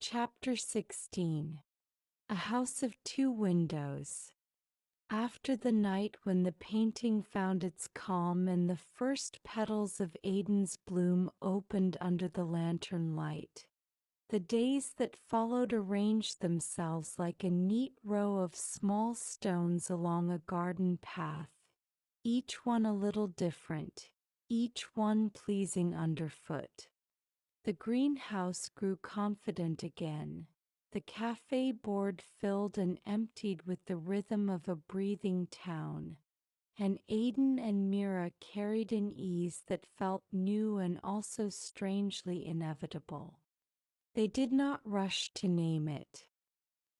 Chapter 16. A House of Two Windows. After the night when the painting found its calm and the first petals of Aiden's bloom opened under the lantern light, the days that followed arranged themselves like a neat row of small stones along a garden path, each one a little different, each one pleasing underfoot. The greenhouse grew confident again. The cafe board filled and emptied with the rhythm of a breathing town, and Aiden and Mira carried an ease that felt new and also strangely inevitable. They did not rush to name it.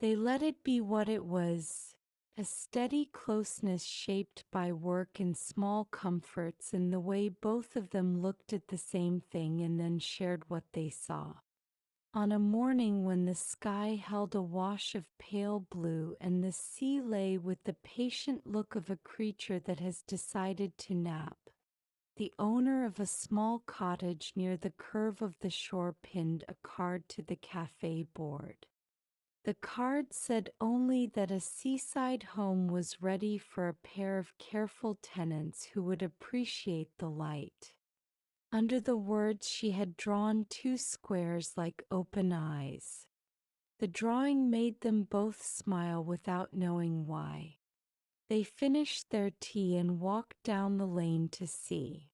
They let it be what it was, a steady closeness shaped by work and small comforts in the way both of them looked at the same thing and then shared what they saw. On a morning when the sky held a wash of pale blue and the sea lay with the patient look of a creature that has decided to nap, the owner of a small cottage near the curve of the shore pinned a card to the cafe board. The card said only that a seaside home was ready for a pair of careful tenants who would appreciate the light. Under the words she had drawn two squares like open eyes. The drawing made them both smile without knowing why. They finished their tea and walked down the lane to see.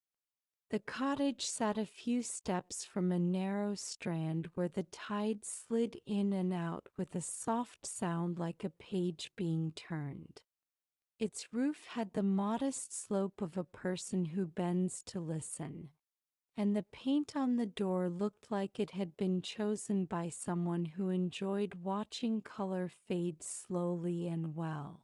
The cottage sat a few steps from a narrow strand where the tide slid in and out with a soft sound like a page being turned. Its roof had the modest slope of a person who bends to listen, and the paint on the door looked like it had been chosen by someone who enjoyed watching color fade slowly and well.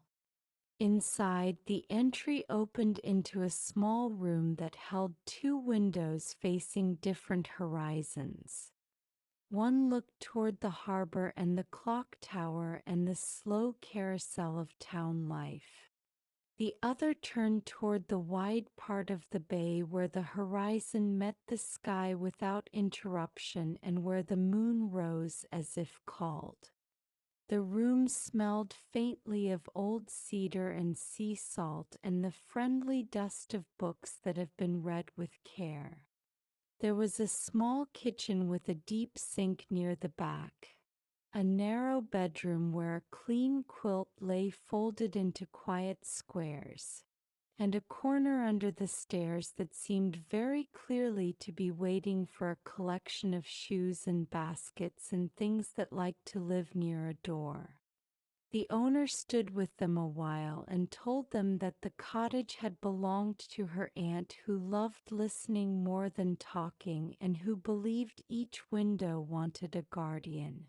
Inside, the entry opened into a small room that held two windows facing different horizons. One looked toward the harbor and the clock tower and the slow carousel of town life. The other turned toward the wide part of the bay where the horizon met the sky without interruption and where the moon rose as if called. The room smelled faintly of old cedar and sea salt and the friendly dust of books that have been read with care. There was a small kitchen with a deep sink near the back, a narrow bedroom where a clean quilt lay folded into quiet squares, and a corner under the stairs that seemed very clearly to be waiting for a collection of shoes and baskets and things that liked to live near a door. The owner stood with them a while and told them that the cottage had belonged to her aunt who loved listening more than talking and who believed each window wanted a guardian.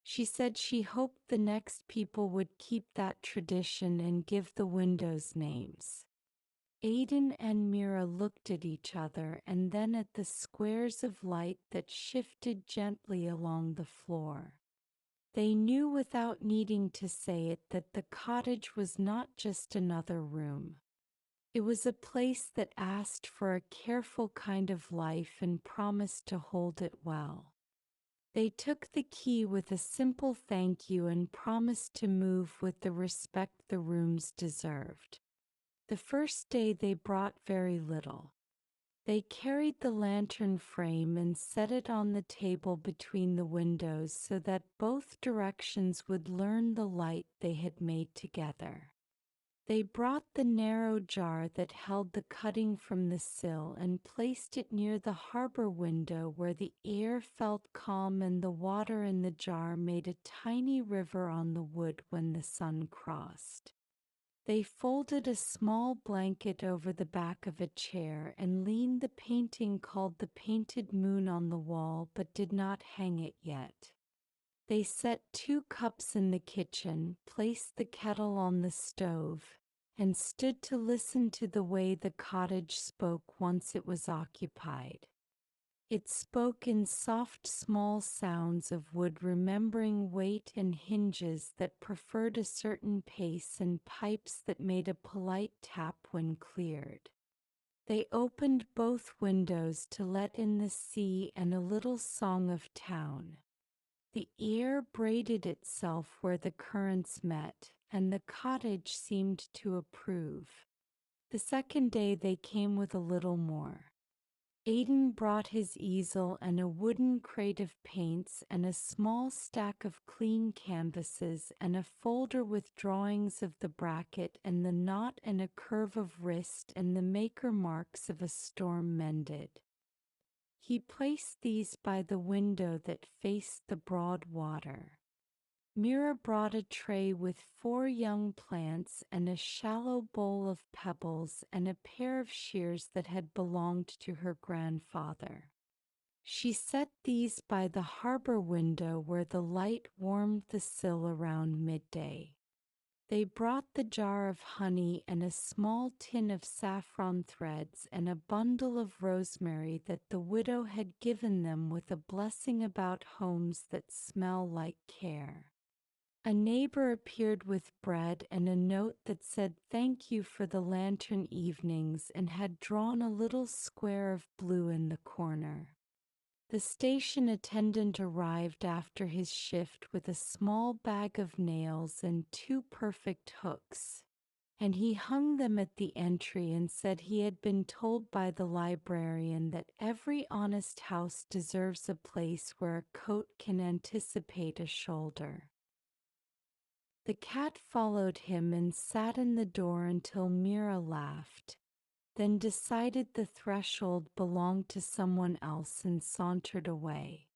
She said she hoped the next people would keep that tradition and give the windows names. Aiden and Mira looked at each other and then at the squares of light that shifted gently along the floor. They knew without needing to say it that the cottage was not just another room. It was a place that asked for a careful kind of life and promised to hold it well. They took the key with a simple thank you and promised to move with the respect the rooms deserved. The first day they brought very little. They carried the lantern frame and set it on the table between the windows so that both directions would learn the light they had made together. They brought the narrow jar that held the cutting from the sill and placed it near the harbor window where the air felt calm and the water in the jar made a tiny river on the wood when the sun crossed. They folded a small blanket over the back of a chair and leaned the painting called The Painted Moon on the wall but did not hang it yet. They set 2 cups in the kitchen, placed the kettle on the stove, and stood to listen to the way the cottage spoke once it was occupied. It spoke in soft small sounds of wood remembering weight and hinges that preferred a certain pace and pipes that made a polite tap when cleared. They opened both windows to let in the sea and a little song of town. The air braided itself where the currents met, and the cottage seemed to approve. The second day they came with a little more. Aiden brought his easel and a wooden crate of paints and a small stack of clean canvases and a folder with drawings of the bracket and the knot and a curve of wrist and the maker marks of a storm mended. He placed these by the window that faced the broad water. Mira brought a tray with 4 young plants and a shallow bowl of pebbles and a pair of shears that had belonged to her grandfather. She set these by the harbor window where the light warmed the sill around midday. They brought the jar of honey and a small tin of saffron threads and a bundle of rosemary that the widow had given them with a blessing about homes that smell like care. A neighbor appeared with bread and a note that said thank you for the lantern evenings and had drawn a little square of blue in the corner. The station attendant arrived after his shift with a small bag of nails and 2 perfect hooks, and he hung them at the entry and said he had been told by the librarian that every honest house deserves a place where a coat can anticipate a shoulder. The cat followed him and sat in the door until Mira laughed, then decided the threshold belonged to someone else and sauntered away.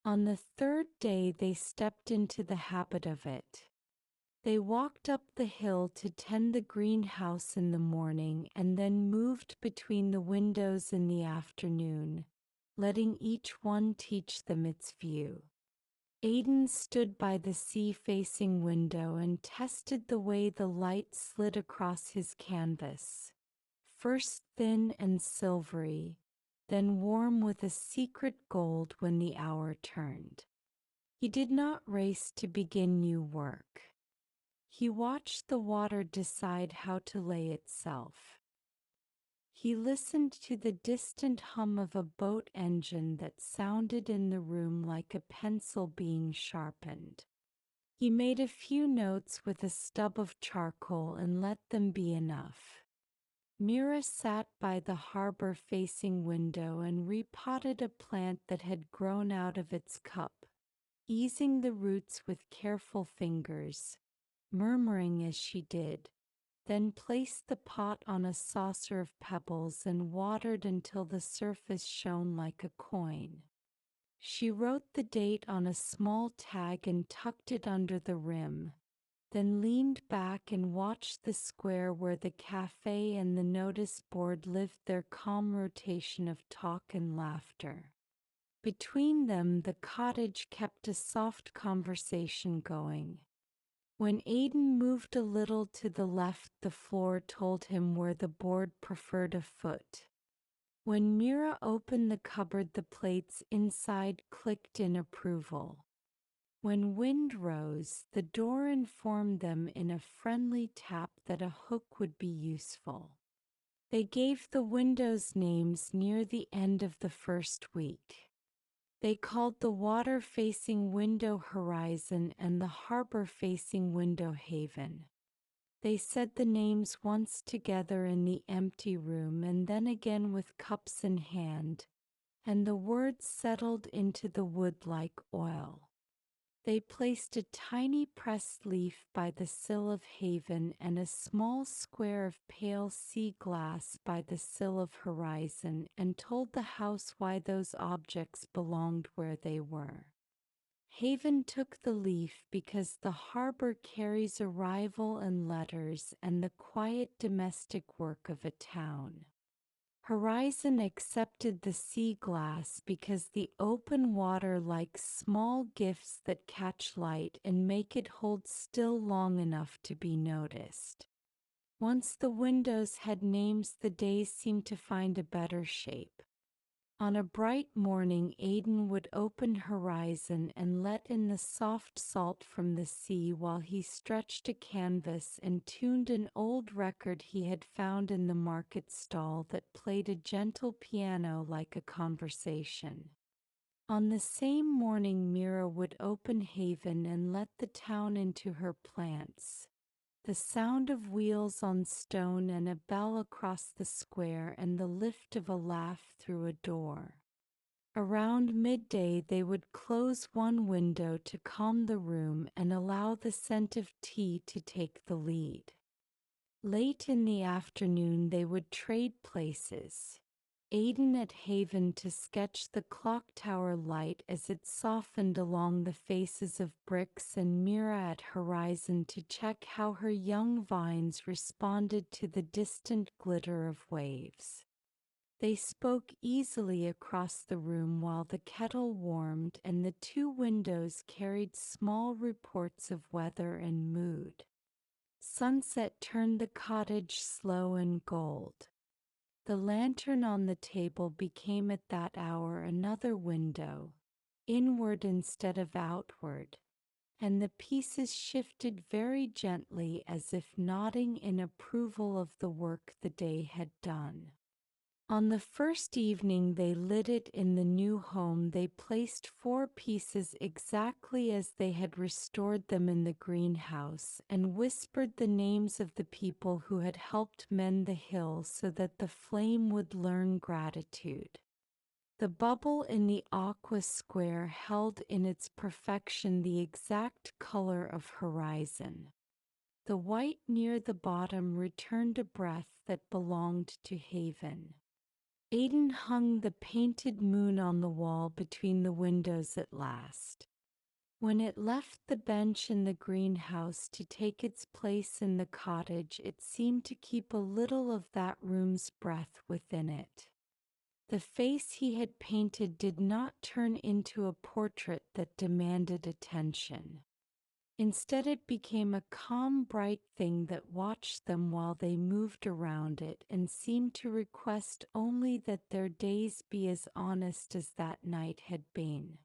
On the 3rd day they stepped into the habit of it. They walked up the hill to tend the greenhouse in the morning and then moved between the windows in the afternoon, letting each one teach them its view. Aiden stood by the sea-facing window and tested the way the light slid across his canvas, first thin and silvery, then warm with a secret gold when the hour turned. He did not race to begin new work. He watched the water decide how to lay itself. He listened to the distant hum of a boat engine that sounded in the room like a pencil being sharpened. He made a few notes with a stub of charcoal and let them be enough. Mira sat by the harbor-facing window and repotted a plant that had grown out of its cup, easing the roots with careful fingers, murmuring as she did, then placed the pot on a saucer of pebbles and watered until the surface shone like a coin. She wrote the date on a small tag and tucked it under the rim, then leaned back and watched the square where the cafe and the notice board lived their calm rotation of talk and laughter. Between them, the cottage kept a soft conversation going. When Aiden moved a little to the left, the floor told him where the board preferred a foot. When Mira opened the cupboard, the plates inside clicked in approval. When wind rose, the door informed them in a friendly tap that a hook would be useful. They gave the windows names near the end of the first week. They called the water-facing window Horizon and the harbor-facing window Haven. They said the names once together in the empty room and then again with cups in hand, and the words settled into the wood like oil. They placed a tiny pressed leaf by the sill of Haven and a small square of pale sea glass by the sill of Horizon and told the house why those objects belonged where they were. Haven took the leaf because the harbor carries arrival and letters and the quiet domestic work of a town. Horizon accepted the sea glass because the open water likes small gifts that catch light and make it hold still long enough to be noticed. Once the windows had names, the days seemed to find a better shape. On a bright morning, Aiden would open Horizon and let in the soft salt from the sea while he stretched a canvas and tuned an old record he had found in the market stall that played a gentle piano like a conversation. On the same morning, Mira would open Haven and let the town into her plants. The sound of wheels on stone and a bell across the square and the lift of a laugh through a door. Around midday they would close one window to calm the room and allow the scent of tea to take the lead. Late in the afternoon they would trade places. Aiden at Haven to sketch the clock tower light as it softened along the faces of bricks, and Mira at Horizon to check how her young vines responded to the distant glitter of waves. They spoke easily across the room while the kettle warmed and the two windows carried small reports of weather and mood. Sunset turned the cottage slow and gold. The lantern on the table became at that hour another window, inward instead of outward, and the pieces shifted very gently as if nodding in approval of the work the day had done. On the first evening they lit it in the new home, they placed 4 pieces exactly as they had restored them in the greenhouse, and whispered the names of the people who had helped mend the hill so that the flame would learn gratitude. The bubble in the aqua square held in its perfection the exact color of Horizon. The white near the bottom returned a breath that belonged to Haven. Aiden hung the painted moon on the wall between the windows at last. When it left the bench in the greenhouse to take its place in the cottage, it seemed to keep a little of that room's breath within it. The face he had painted did not turn into a portrait that demanded attention. Instead, it became a calm, bright thing that watched them while they moved around it and seemed to request only that their days be as honest as that night had been.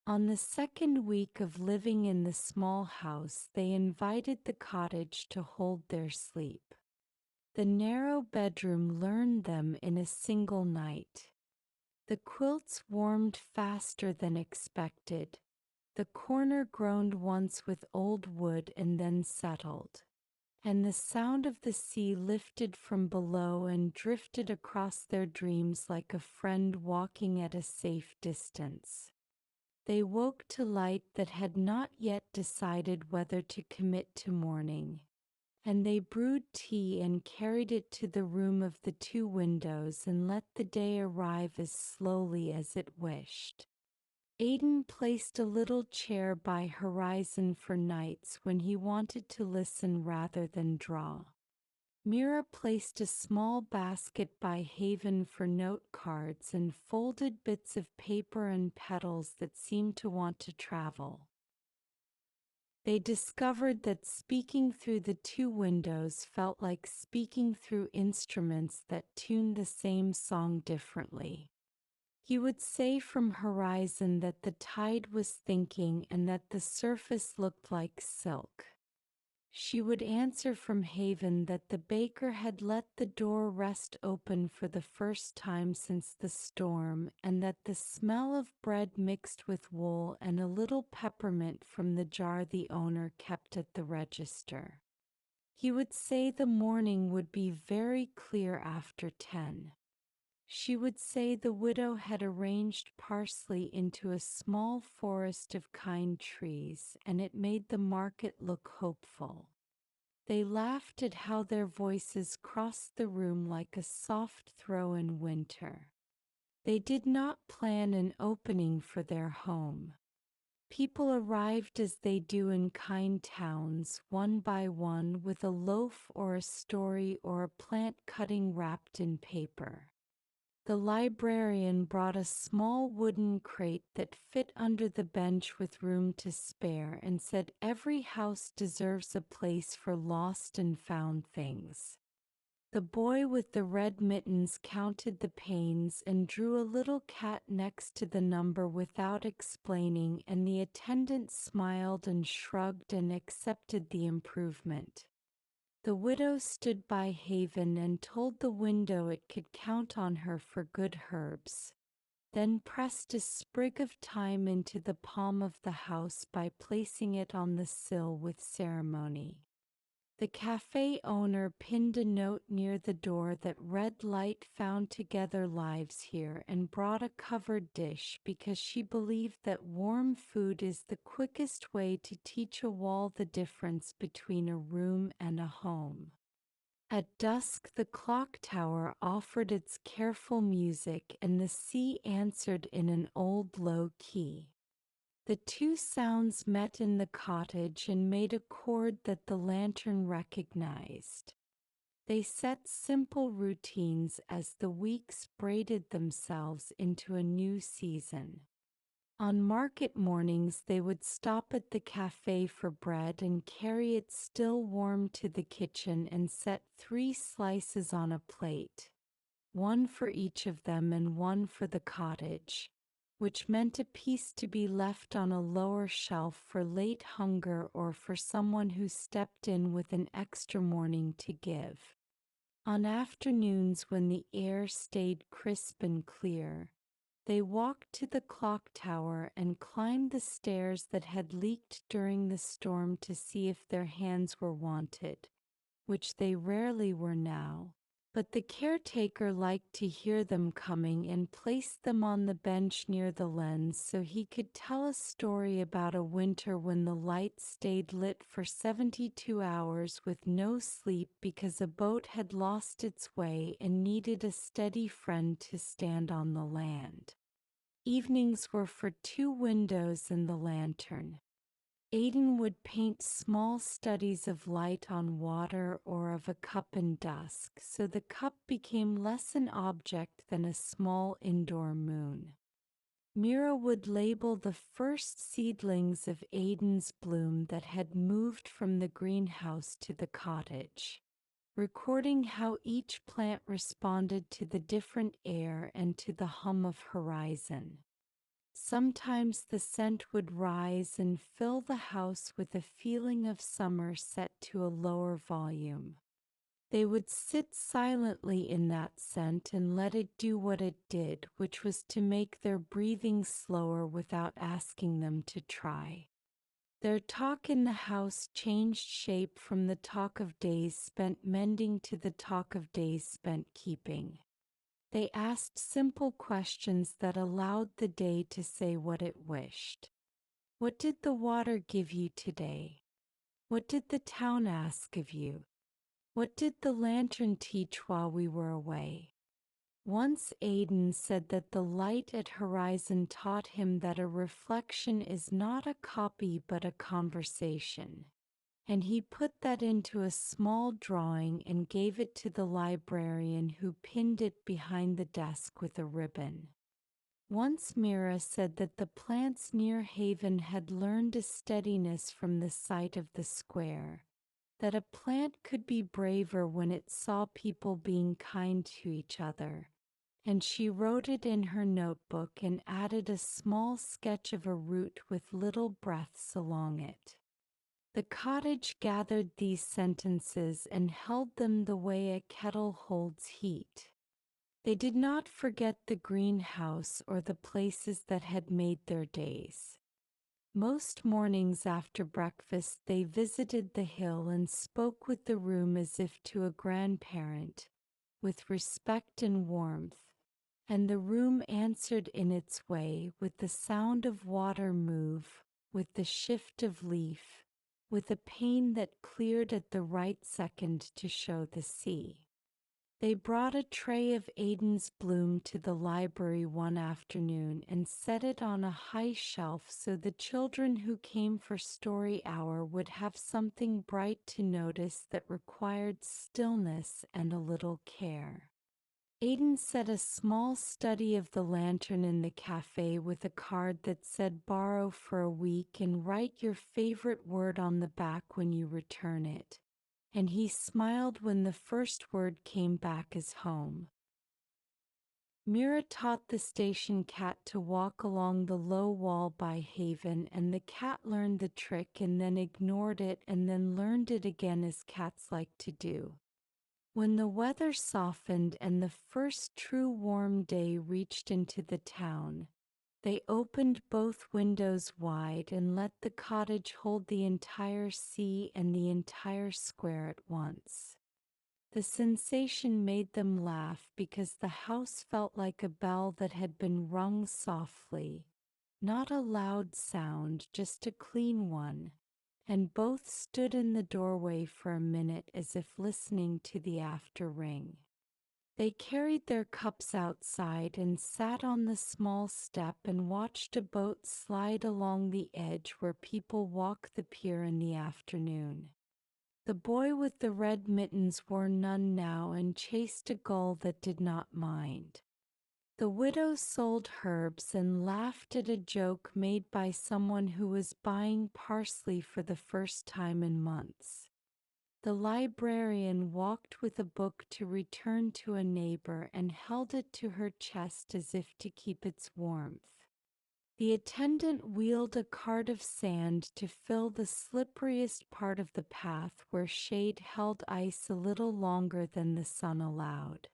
On the second week of living in the small house, they invited the cottage to hold their sleep. The narrow bedroom learned them in a single night. The quilts warmed faster than expected. The corner groaned once with old wood and then settled, and the sound of the sea lifted from below and drifted across their dreams like a friend walking at a safe distance. They woke to light that had not yet decided whether to commit to morning, and they brewed tea and carried it to the room of the 2 windows and let the day arrive as slowly as it wished. Aiden placed a little chair by Horizon for nights when he wanted to listen rather than draw. Mira placed a small basket by Haven for note cards and folded bits of paper and petals that seemed to want to travel. They discovered that speaking through the 2 windows felt like speaking through instruments that tuned the same song differently. He would say from Horizon that the tide was thinking and that the surface looked like silk. She would answer from Haven that the baker had let the door rest open for the first time since the storm, and that the smell of bread mixed with wool and a little peppermint from the jar the owner kept at the register. He would say the morning would be very clear after 10. She would say the widow had arranged parsley into a small forest of kind trees, and it made the market look hopeful. They laughed at how their voices crossed the room like a soft throw in winter. They did not plan an opening for their home. People arrived as they do in kind towns, one by one, with a loaf or a story or a plant cutting wrapped in paper. The librarian brought a small wooden crate that fit under the bench with room to spare and said every house deserves a place for lost and found things. The boy with the red mittens counted the panes and drew a little cat next to the number without explaining, and the attendant smiled and shrugged and accepted the improvement. The widow stood by Haven and told the window it could count on her for good herbs. then pressed a sprig of thyme into the palm of the house by placing it on the sill with ceremony. The cafe owner pinned a note near the door that read, "Light found together lives here," and brought a covered dish because she believed that warm food is the quickest way to teach a wall the difference between a room and a home. At dusk, the clock tower offered its careful music, and the sea answered in an old low key. The two sounds met in the cottage and made a chord that the lantern recognized. They set simple routines as the weeks braided themselves into a new season. On market mornings, they would stop at the cafe for bread and carry it still warm to the kitchen and set 3 slices on a plate, one for each of them and one for the cottage, which meant a piece to be left on a lower shelf for late hunger or for someone who stepped in with an extra morning to give. On afternoons when the air stayed crisp and clear, they walked to the clock tower and climbed the stairs that had leaked during the storm to see if their hands were wanted, which they rarely were now. But the caretaker liked to hear them coming and placed them on the bench near the lens so he could tell a story about a winter when the light stayed lit for 72 hours with no sleep because a boat had lost its way and needed a steady friend to stand on the land. Evenings were for 2 windows and the lantern. Aiden would paint small studies of light on water or of a cup in dusk, so the cup became less an object than a small indoor moon. Mira would label the first seedlings of Aiden's bloom that had moved from the greenhouse to the cottage, recording how each plant responded to the different air and to the hum of horizon. Sometimes the scent would rise and fill the house with a feeling of summer set to a lower volume. They would sit silently in that scent and let it do what it did, which was to make their breathing slower without asking them to try. Their talk in the house changed shape from the talk of days spent mending to the talk of days spent keeping. They asked simple questions that allowed the day to say what it wished. What did the water give you today? What did the town ask of you? What did the lantern teach while we were away? Once Aiden said that the light at horizon taught him that a reflection is not a copy but a conversation. And he put that into a small drawing and gave it to the librarian, who pinned it behind the desk with a ribbon. Once Mira said that the plants near Haven had learned a steadiness from the sight of the square, that a plant could be braver when it saw people being kind to each other, and she wrote it in her notebook and added a small sketch of a root with little breaths along it. The cottage gathered these sentences and held them the way a kettle holds heat. They did not forget the greenhouse or the places that had made their days. Most mornings after breakfast, they visited the hill and spoke with the room as if to a grandparent, with respect and warmth, and the room answered in its way, with the sound of water move, with the shift of leaf, with a pane that cleared at the right second to show the sea. They brought a tray of Aiden's bloom to the library one afternoon and set it on a high shelf so the children who came for story hour would have something bright to notice that required stillness and a little care. Aiden set a small study of the lantern in the cafe with a card that said "Borrow for a week and write your favorite word on the back when you return it." And he smiled when the first word came back as home. Mira taught the station cat to walk along the low wall by Haven, and the cat learned the trick and then ignored it and then learned it again, as cats like to do. When the weather softened and the first true warm day reached into the town, they opened both windows wide and let the cottage hold the entire sea and the entire square at once. The sensation made them laugh because the house felt like a bell that had been rung softly, not a loud sound, just a clean one, and both stood in the doorway for a minute as if listening to the after ring. They carried their cups outside and sat on the small step and watched a boat slide along the edge where people walk the pier in the afternoon. The boy with the red mittens wore none now and chased a gull that did not mind. The widow sold herbs and laughed at a joke made by someone who was buying parsley for the first time in months. The librarian walked with a book to return to a neighbor and held it to her chest as if to keep its warmth. The attendant wheeled a cart of sand to fill the slipperiest part of the path where shade held ice a little longer than the sun allowed.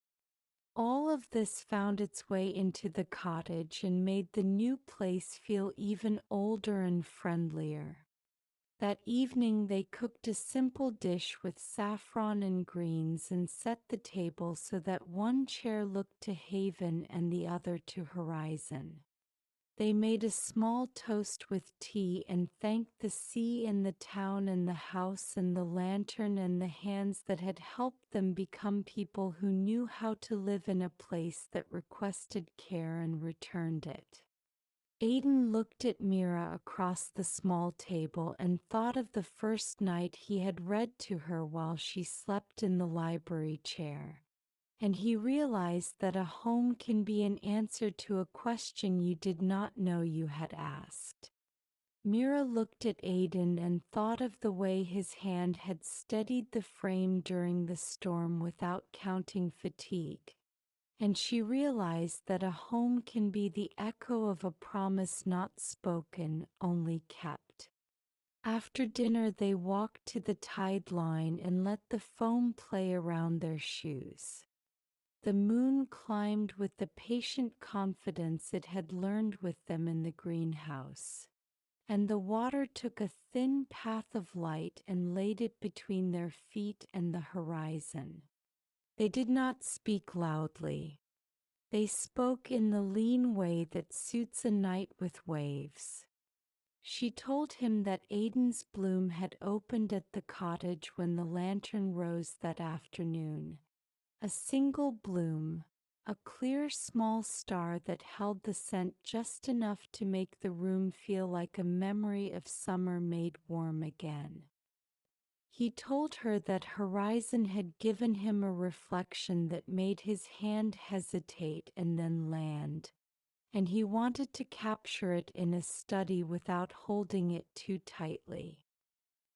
All of this found its way into the cottage and made the new place feel even older and friendlier. That evening they cooked a simple dish with saffron and greens and set the table so that one chair looked to haven and the other to horizon. They made a small toast with tea and thanked the sea and the town and the house and the lantern and the hands that had helped them become people who knew how to live in a place that requested care and returned it. Aiden looked at Mira across the small table and thought of the first night he had read to her while she slept in the library chair. And he realized that a home can be an answer to a question you did not know you had asked. Mira looked at Aiden and thought of the way his hand had steadied the frame during the storm without counting fatigue. And she realized that a home can be the echo of a promise not spoken, only kept. After dinner they walked to the tide line and let the foam play around their shoes. The moon climbed with the patient confidence it had learned with them in the greenhouse, and the water took a thin path of light and laid it between their feet and the horizon. They did not speak loudly. They spoke in the lean way that suits a night with waves. She told him that Aiden's bloom had opened at the cottage when the lantern rose that afternoon. A single bloom, a clear small star that held the scent just enough to make the room feel like a memory of summer made warm again. He told her that Horizon had given him a reflection that made his hand hesitate and then land, and he wanted to capture it in a study without holding it too tightly.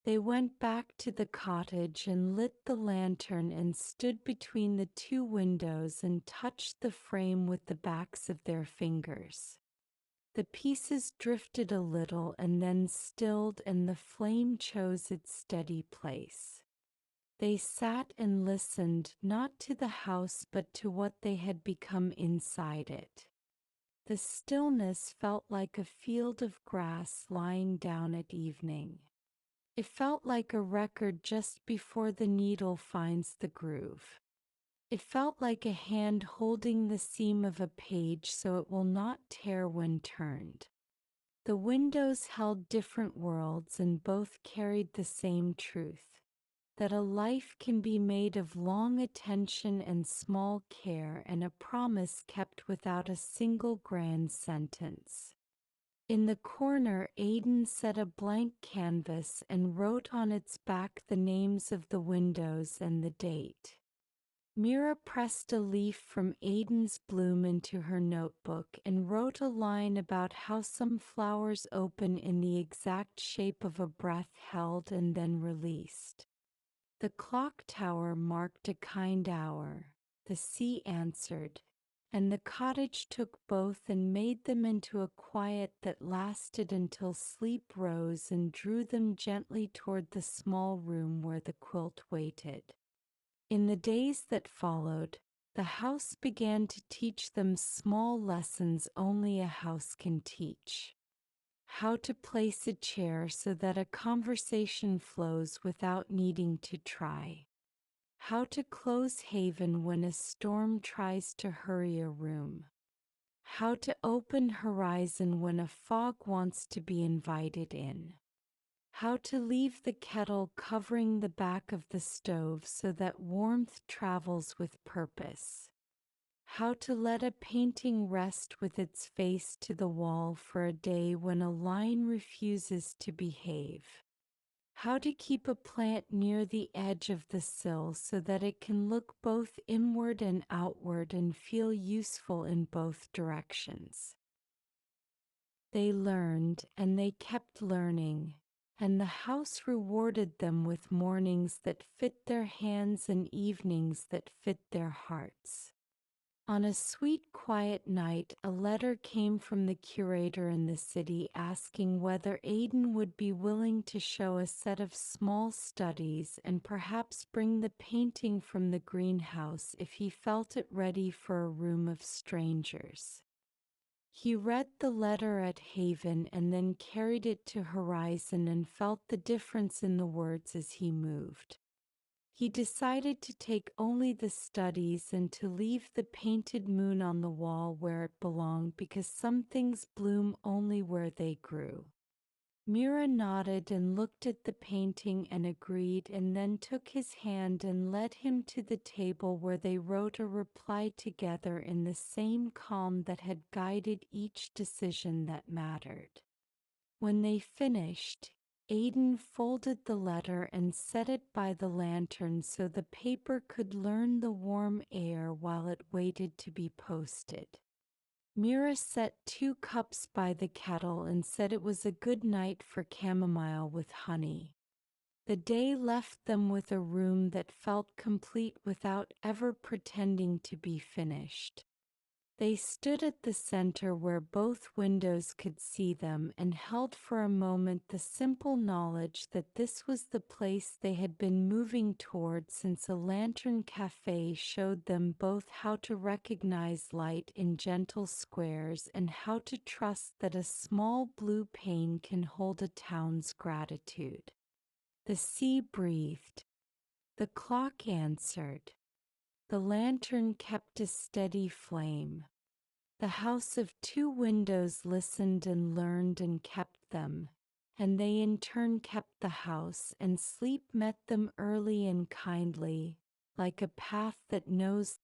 They went back to the cottage and lit the lantern and stood between the two windows and touched the frame with the backs of their fingers. The pieces drifted a little and then stilled, and the flame chose its steady place. They sat and listened, not to the house but to what they had become inside it. The stillness felt like a field of grass lying down at evening. It felt like a record just before the needle finds the groove. It felt like a hand holding the seam of a page so it will not tear when turned. The windows held different worlds and both carried the same truth, that a life can be made of long attention and small care and a promise kept without a single grand sentence. In the corner, Aiden set a blank canvas and wrote on its back the names of the windows and the date. Mira pressed a leaf from Aiden's bloom into her notebook and wrote a line about how some flowers open in the exact shape of a breath held and then released. The clock tower marked a kind hour, the sea answered, and the cottage took both and made them into a quiet that lasted until sleep rose and drew them gently toward the small room where the quilt waited. In the days that followed, the house began to teach them small lessons only a house can teach. How to place a chair so that a conversation flows without needing to try. How to close haven when a storm tries to hurry a room. How to open horizon when a fog wants to be invited in. How to leave the kettle covering the back of the stove so that warmth travels with purpose. How to let a painting rest with its face to the wall for a day when a line refuses to behave. How to keep a plant near the edge of the sill so that it can look both inward and outward and feel useful in both directions. They learned and they kept learning, and the house rewarded them with mornings that fit their hands and evenings that fit their hearts. On a sweet, quiet night, a letter came from the curator in the city asking whether Aiden would be willing to show a set of small studies and perhaps bring the painting from the greenhouse if he felt it ready for a room of strangers. He read the letter at Haven and then carried it to Horizon and felt the difference in the words as he moved. He decided to take only the studies and to leave the painted moon on the wall where it belonged because some things bloom only where they grew. Mira nodded and looked at the painting and agreed, and then took his hand and led him to the table where they wrote a reply together in the same calm that had guided each decision that mattered. When they finished, Aiden folded the letter and set it by the lantern so the paper could learn the warm air while it waited to be posted. Mira set 2 cups by the kettle and said it was a good night for chamomile with honey. The day left them with a room that felt complete without ever pretending to be finished. They stood at the center where both windows could see them and held for a moment the simple knowledge that this was the place they had been moving toward since a lantern cafe showed them both how to recognize light in gentle squares and how to trust that a small blue pane can hold a town's gratitude. The sea breathed. The clock answered. The lantern kept a steady flame. The house of 2 windows listened and learned and kept them, and they in turn kept the house, and sleep met them early and kindly, like a path that knows